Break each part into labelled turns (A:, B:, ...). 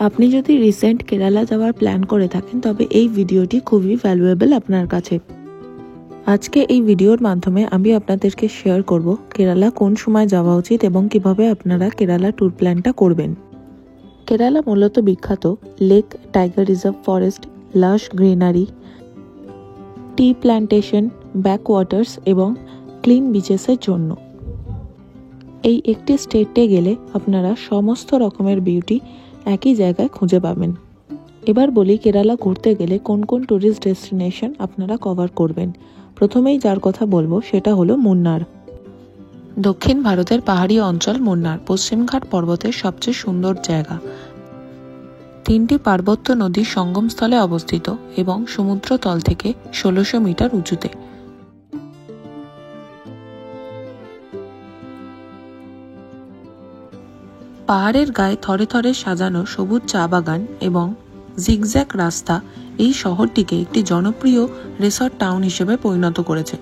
A: আপনি যদি রিসেন্ট কেরালা যাওয়ার প্ল্যান করে থাকেন তবে এই ভিডিওটি খুবই ভ্যালুয়েবল আপনার কাছে। আজকে এই ভিডিওর মাধ্যমে আমি আপনাদেরকে শেয়ার করব কেরালা কোন সময় যাওয়া উচিত এবং কিভাবে আপনারা কেরালা ট্যুর প্ল্যানটা করবেন। কেরালা মূলত বিখ্যাত লেক, টাইগার রিজার্ভ ফরেস্ট, লাশ গ্রিনারি, টি প্ল্যান্টেশন, ব্যাকওয়াটার্স এবং ক্লিন বিচেসের জন্য। এই একটি স্টেটে গেলে আপনারা সমস্ত রকমের বিউটি একই জায়গায় খুঁজে পাবেন। এবার বলি কেরালা ঘুরতে গেলে কোন কোন ট্যুরিস্ট ডেস্টিনেশন আপনারা কভার করবেন। প্রথমেই যার কথা বলবো সেটা হলো মুন্নার। দক্ষিণ ভারতের পাহাড়ি অঞ্চল মুন্নার পশ্চিমঘাট পর্বতের সবচেয়ে সুন্দর জায়গা। 3টি পার্বত্য নদীর সঙ্গমস্থলে অবস্থিত এবং সমুদ্র তল থেকে 1600 মিটার উঁচুতে। পাহাড়ের গায়ে থরে থরে সাজানো সবুজ চা বাগান এবং জিগজ্যাগ রাস্তা এই শহরটিকে একটি জনপ্রিয় রিসর্ট টাউন হিসেবে পরিণত করেছে।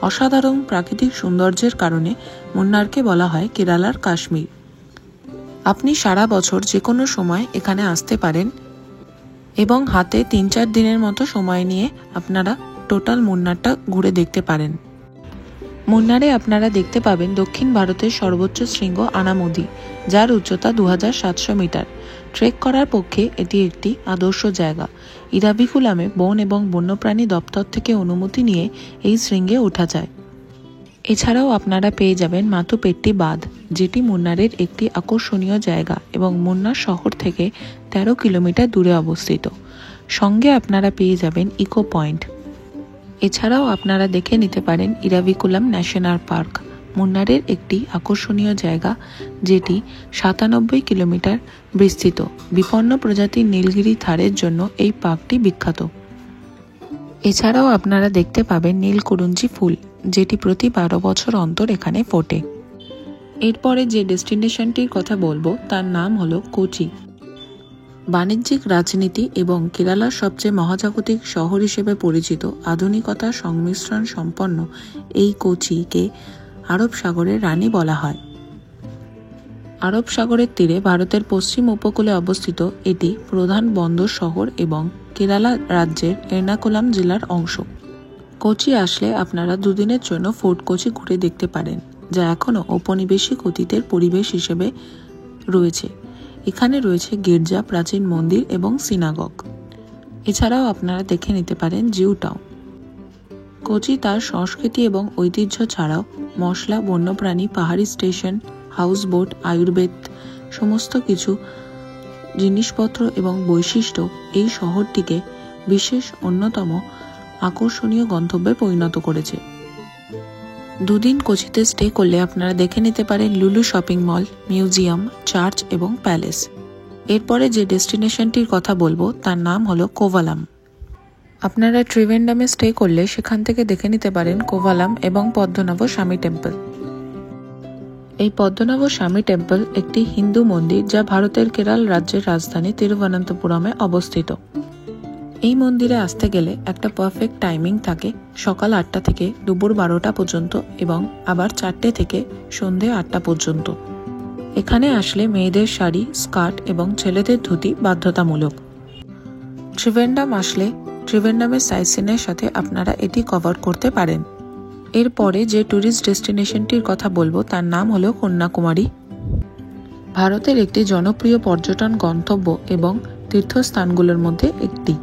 A: অসাধারণ প্রাকৃতিক সৌন্দর্যের কারণে মুন্নারকে বলা হয় কেরালার কাশ্মীর। আপনি সারা বছর যে কোনো সময় এখানে আসতে পারেন এবং হাতে 3-4 দিনের মতো সময় নিয়ে আপনারা টোটাল মুন্নারটা ঘুরে দেখতে পারেন। মুন্নারে আপনারা দেখতে পাবেন দক্ষিণ ভারতের সর্বোচ্চ শৃঙ্গ আনামুদি, যার উচ্চতা 2700 মিটার। ট্রেক করার পক্ষে এটি একটি আদর্শ জায়গা। ইরাভিকুলামে বন এবং বন্যপ্রাণী দপ্তর থেকে অনুমতি নিয়ে এই শৃঙ্গে ওঠা যায়। এছাড়াও আপনারা পেয়ে যাবেন মাতুপেট্টি বাঁধ, যেটি মুন্নারের একটি আকর্ষণীয় জায়গা এবং মুন্নার শহর থেকে 13 কিলোমিটার দূরে অবস্থিত। সঙ্গে আপনারা পেয়ে যাবেন ইকো পয়েন্ট। এছাড়াও আপনারা দেখে নিতে পারেন ইরাভিকুলাম ন্যাশনাল পার্ক, মুন্নারের একটি আকর্ষণীয় জায়গা যেটি 97 কিলোমিটার বিস্তৃত। বিপন্ন প্রজাতির নীলগিরি থারের জন্য এই পার্কটি বিখ্যাত। এছাড়াও আপনারা দেখতে পাবেন নীলকুরুঞ্জি ফুল, যেটি প্রতি 12 বছর অন্তর এখানে ফোটে। এরপরে যে ডেস্টিনেশনটির কথা বলবো তার নাম হলো কোচি। বাণিজ্যিক, রাজনীতি এবং কেরালার সবচেয়ে মহাজাগতিক শহর হিসেবে পরিচিত আধুনিকতার সংমিশ্রণ সম্পন্ন এই কোচিকে আরব সাগরের রানী বলা হয়। আরব সাগরের তীরে ভারতের পশ্চিম উপকূলে অবস্থিত এটি প্রধান বন্দর শহর এবং কেরালা রাজ্যের এর্নাকুলাম জেলার অংশ। কোচি আসলে আপনারা 2 দিনের জন্য ফোর্ট কোচি ঘুরে দেখতে পারেন, যা এখনও ঔপনিবেশিক অতীতের পরিবেশ হিসেবে রয়েছে। এখানে রয়েছে গির্জা, প্রাচীন মন্দির এবং সিনাগগ। এছাড়াও আপনারা দেখে নিতে পারেন জিউ টাউন। কোচি তার সংস্কৃতি এবং ঐতিহ্য ছাড়াও মশলা, বন্যপ্রাণী, পাহাড়ি স্টেশন, হাউসবোট, আয়ুর্বেদ সমস্ত কিছু জিনিসপত্র এবং বৈশিষ্ট্য এই শহরটিকে বিশেষ অন্যতম আকর্ষণীয় গন্তব্যে পরিণত করেছে। 2 দিন কোচিতে স্টে করলে আপনারা দেখে নিতে পারেন লুলু শপিং মল, মিউজিয়াম, চার্চ এবং প্যালেস। এরপরে যে ডেস্টিনেশনটির কথা বলবো তার নাম হলো কোভালাম। আপনারা ত্রিভেন্ড্রমে স্টে করলে সেখান থেকে দেখে নিতে পারেন কোভালাম এবং পদ্মনাভ স্বামী টেম্পল। এই পদ্মনাভ স্বামী টেম্পল একটি হিন্দু মন্দির যা ভারতের কেরল রাজ্যের রাজধানী তিরুবনন্তপুরমে অবস্থিত। এই মন্দিরে আসতে গেলে একটা পারফেক্ট টাইমিং থাকে, সকাল 8টা থেকে দুপুর 12টা পর্যন্ত এবং আবার 4টে থেকে সন্ধে 8টা পর্যন্ত। এখানে আসলে মেয়েদের শাড়ি, স্কার্ট এবং ছেলেদের ধুতি বাধ্যতামূলক। ত্রিভেন্ড্রম আসলে ত্রিভেন্ড্রমের সাইটসিনের সাথে আপনারা এটি কভার করতে পারেন। এরপরে যে ট্যুরিস্ট ডেস্টিনেশনটির কথা বলবো তার নাম হলো কন্যাকুমারী। ভারতের একটি জনপ্রিয় পর্যটন গন্তব্য এবং তীর্থস্থানগুলোর মধ্যে একটি।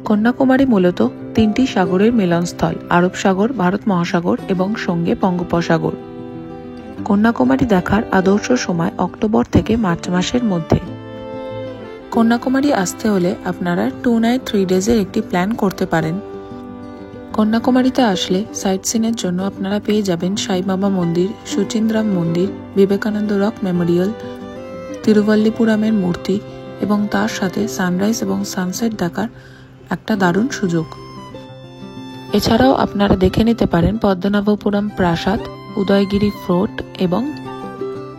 A: কন্যাকুমারী মূলত 3টি সাগরের মিলনস্থল, আরব সাগর, ভারত মহাসাগর এবং সঙ্গে বঙ্গোপসাগর। কন্যাকুমারী দেখার আদর্শ সময় অক্টোবর থেকে মার্চ মাসের মধ্যে। কন্যাকুমারী আসতে হলে আপনারা 2 নাইট 3 ডেজের একটি প্ল্যান করতে পারেন। কন্যাকুমারীতে আসলে সাইট সিনের জন্য আপনারা পেয়ে যাবেন সাইবাবা মন্দির, সুচিন্দ্রাম মন্দির, বিবেকানন্দ রক মেমোরিয়াল, তিরুবল্লিপুরামের মূর্তি এবং তার সাথে সানরাইজ এবং সানসেট দেখার একটা দারুণ সুযোগ। এছাড়াও আপনারা দেখে নিতে পারেন পদ্মনাভপুরম প্রাসাদ, উদয়গিরি ফোর্ট এবং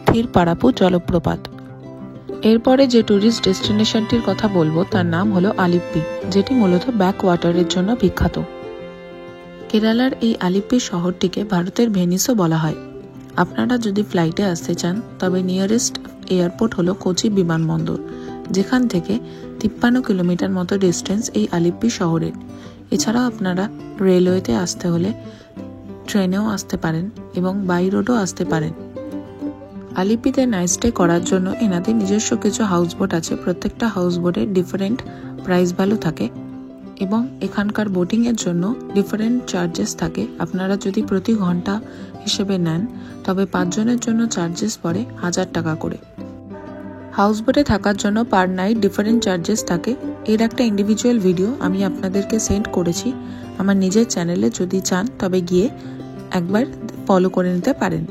A: থিরপারাপু জলপ্রপাত। এরপরে যে ট্যুরিস্ট ডেস্টিনেশনটির কথা বলবো তার নাম হলো আলিপ্পি, যেটি মূলত ব্যাকওয়াটারের জন্য বিখ্যাত। কেরালার এই আলিপ্পি শহরটিকে ভারতের ভেনিসও বলা হয়। আপনারা যদি ফ্লাইটে আসতে চান তবে নিয়ারেস্ট এয়ারপোর্ট হলো কোচি বিমানবন্দর। যেখান থেকে 53 কিলোমিটার মতো ডিস্টেন্স এই আলিপ্পি শহরের। এছাড়াও আপনারা রেলওয়েতে আসতে হলে ট্রেনেও আসতে পারেন এবং বাই রোডও আসতে পারেন। আলিপ্পিতে নাইট স্টে করার জন্য এনাদের নিজস্ব কিছু হাউসবোট আছে। প্রত্যেকটা হাউসবোটের ডিফারেন্ট প্রাইস ভ্যালু থাকে এবং এখানকার বোটিংয়ের জন্য ডিফারেন্ট চার্জেস থাকে। আপনারা যদি প্রতি ঘন্টা হিসেবে নেন তবে 5 জনের জন্য চার্জেস পড়ে 1000 টাকা করে। হাউসবোটে থাকার জন্য পার নাইট ডিফারেন্ট চার্জেস থাকে। এর একটা ইন্ডিভিজুয়াল ভিডিও আমি আপনাদেরকে সেন্ড করেছি আমার নিজের চ্যানেলে, যদি চান তবে গিয়ে একবার ফলো করে নিতে পারেন।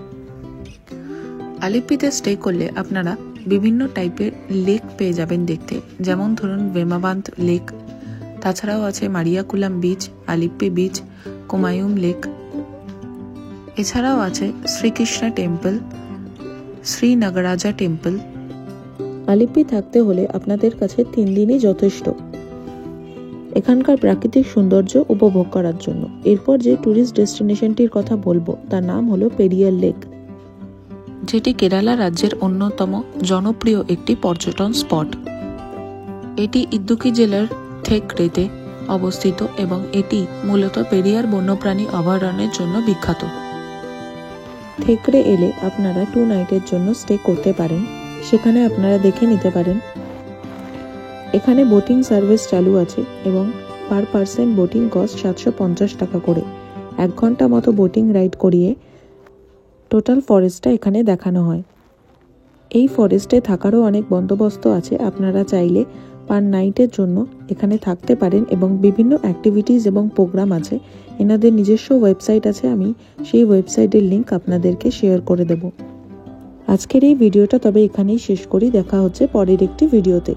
A: আলিপ্পিতে স্টে করলে আপনারা বিভিন্ন টাইপের লেক পেয়ে যাবেন দেখতে, যেমন ধরুন ভেমাবান্ধ লেক, তাছাড়াও আছে মারিয়াকুলাম বিচ, আলিপ্পি বিচ, কুমায়ুম লেক। এছাড়াও আছে শ্রীকৃষ্ণ টেম্পল, শ্রী নাগরাজা টেম্পল। আলিপ্পি থাকতে হলে আপনাদের কাছে 3 দিনই যথেষ্ট এখানকার প্রাকৃতিক সৌন্দর্য উপভোগ করার জন্য। এরপর যে ট্যুরিস্ট ডেস্টিনেশনটির কথা বলবো তার নাম হলো পেরিয়ার লেক, যেটি কেরালা রাজ্যের অন্যতম জনপ্রিয় একটি পর্যটন স্পট। এটি ইদুক্কি জেলার থেকড়েতে অবস্থিত এবং এটি মূলত পেরিয়ার বন্যপ্রাণী অভয়ারণ্যের জন্য বিখ্যাত। থেকড়ে এলে আপনারা 2 নাইটের জন্য স্টে করতে পারেন, সেখানে আপনারা দেখে নিতে পারেন। এখানে বোটিং সার্ভিস চালু আছে এবং পার পার্সন বোটিং কস্ট 750 টাকা করে। 1 ঘন্টা মতো বোটিং রাইড করিয়ে টোটাল ফরেস্টটা এখানে দেখানো হয়। এই ফরেস্টে থাকারও অনেক বন্দোবস্ত আছে। আপনারা চাইলে পার নাইটের জন্য এখানে থাকতে পারেন এবং বিভিন্ন অ্যাক্টিভিটিস এবং প্রোগ্রাম আছে। এনাদের নিজস্ব ওয়েবসাইট আছে, আমি সেই ওয়েবসাইটের লিংক আপনাদেরকে শেয়ার করে দেব। আজকের এই ভিডিওটা তবে এখানেই শেষ করি। দেখা হচ্ছে পরের একটি ভিডিওতে।